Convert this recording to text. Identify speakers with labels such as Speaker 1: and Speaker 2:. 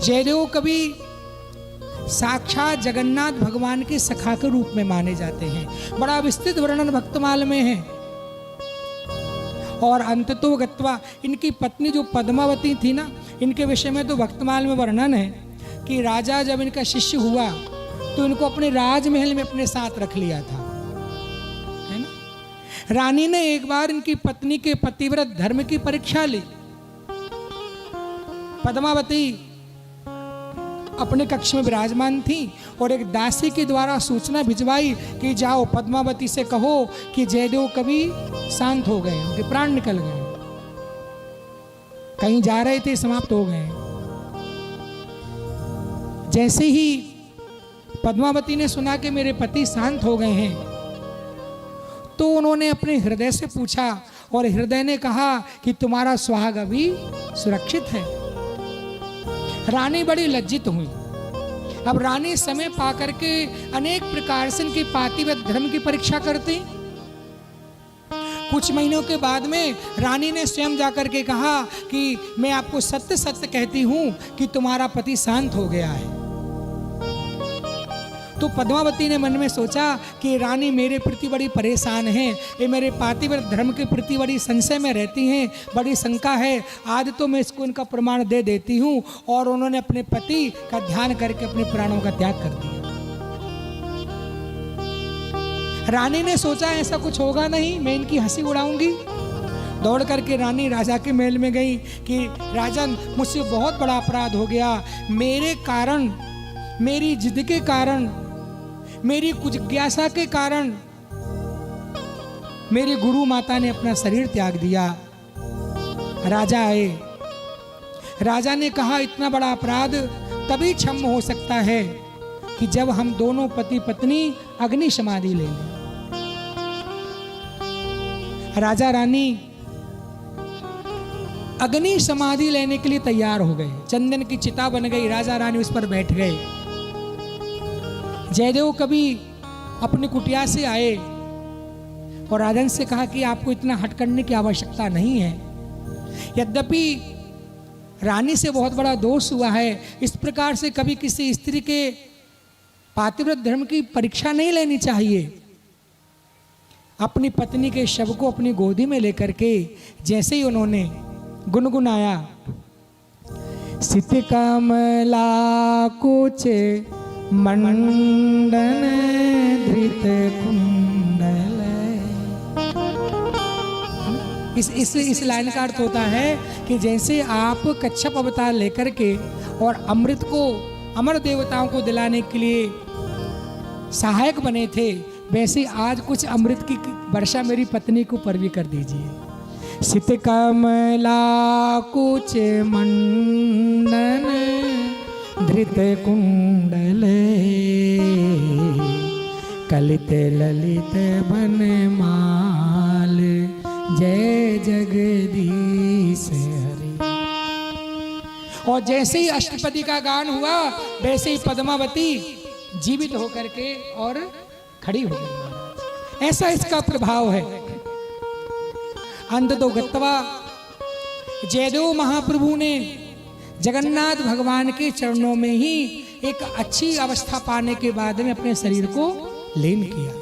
Speaker 1: जयदेव कवि साक्षात जगन्नाथ भगवान के सखा के रूप में माने जाते हैं। बड़ा विस्तृत वर्णन भक्तमाल में है। और अंततो गत्वा इनकी पत्नी जो पद्मावती थी ना, इनके विषय में तो भक्तमाल में वर्णन है कि राजा जब इनका शिष्य हुआ तो इनको अपने राजमहल में अपने साथ रख लिया था, है ना। रानी ने एक बार इनकी पत्नी के पतिव्रत धर्म की परीक्षा ली। पद्मावती अपने कक्ष में विराजमान थी और एक दासी के द्वारा सूचना भिजवाई कि जाओ पद्मावती से कहो कि जयदेव कवि शांत हो गए, उनके प्राण निकल गए, कहीं जा रहे थे समाप्त हो गए। जैसे ही पद्मावती ने सुना कि मेरे पति शांत हो गए हैं, तो उन्होंने अपने हृदय से पूछा और हृदय ने कहा कि तुम्हारा सुहाग अभी सुरक्षित है। रानी बड़ी लज्जित हुई। अब रानी समय पाकर के अनेक प्रकार से इनके पातिव्रत धर्म की परीक्षा करती। कुछ महीनों के बाद में रानी ने स्वयं जाकर के कहा कि मैं आपको सत्य सत्य कहती हूं कि तुम्हारा पति शांत हो गया है। तो पद्मावती ने मन में सोचा कि रानी मेरे प्रति बड़ी परेशान है, ये मेरे पातिव्रत धर्म के प्रति बड़ी संशय में रहती हैं, बड़ी शंका है। आज तो मैं इसको इनका प्रमाण दे देती हूँ। और उन्होंने अपने पति का ध्यान करके अपने प्राणों का त्याग कर दिया। रानी ने सोचा ऐसा कुछ होगा नहीं, मैं इनकी हंसी उड़ाऊंगी। दौड़ करके रानी राजा के महल में गई कि राजन, मुझसे बहुत बड़ा अपराध हो गया। मेरे कारण, मेरी जिद के कारण, मेरी कुछ जिज्ञासा के कारण मेरी गुरु माता ने अपना शरीर त्याग दिया। राजा आए। राजा ने कहा इतना बड़ा अपराध तभी क्षम्य हो सकता है कि जब हम दोनों पति पत्नी अग्नि समाधि ले लें। राजा रानी अग्नि समाधि लेने के लिए तैयार हो गए। चंदन की चिता बन गई, राजा रानी उस पर बैठ गए। जयदेव कवि अपनी कुटिया से आए और राजन से कहा कि आपको इतना हट करने की आवश्यकता नहीं है। यद्यपि रानी से बहुत बड़ा दोष हुआ है, इस प्रकार से कभी किसी स्त्री के पातिव्रत धर्म की परीक्षा नहीं लेनी चाहिए। अपनी पत्नी के शव को अपनी गोदी में लेकर के जैसे ही उन्होंने गुनगुनाया, सित कमला कुच मंडन धृत कुंडल। इस लाइन का अर्थ होता है कि जैसे आप कच्छप अवतार लेकर के और अमृत को अमर देवताओं को दिलाने के लिए सहायक बने थे, वैसे आज कुछ अमृत की वर्षा मेरी पत्नी को पर भी कर दीजिए। सित कमला कुच मंडन धृत कुंडल, कलित ललित बन माल, जय जगदीश हरि। और जैसे ही अष्टपदी का गान हुआ, वैसे ही पद्मावती जीवित होकर के और खड़ी हो गई। ऐसा इसका प्रभाव है। अंततो गत्वा जयदेव महाप्रभु ने जगन्नाथ भगवान के चरणों में ही एक अच्छी अवस्था पाने के बाद में अपने शरीर को लीन किया।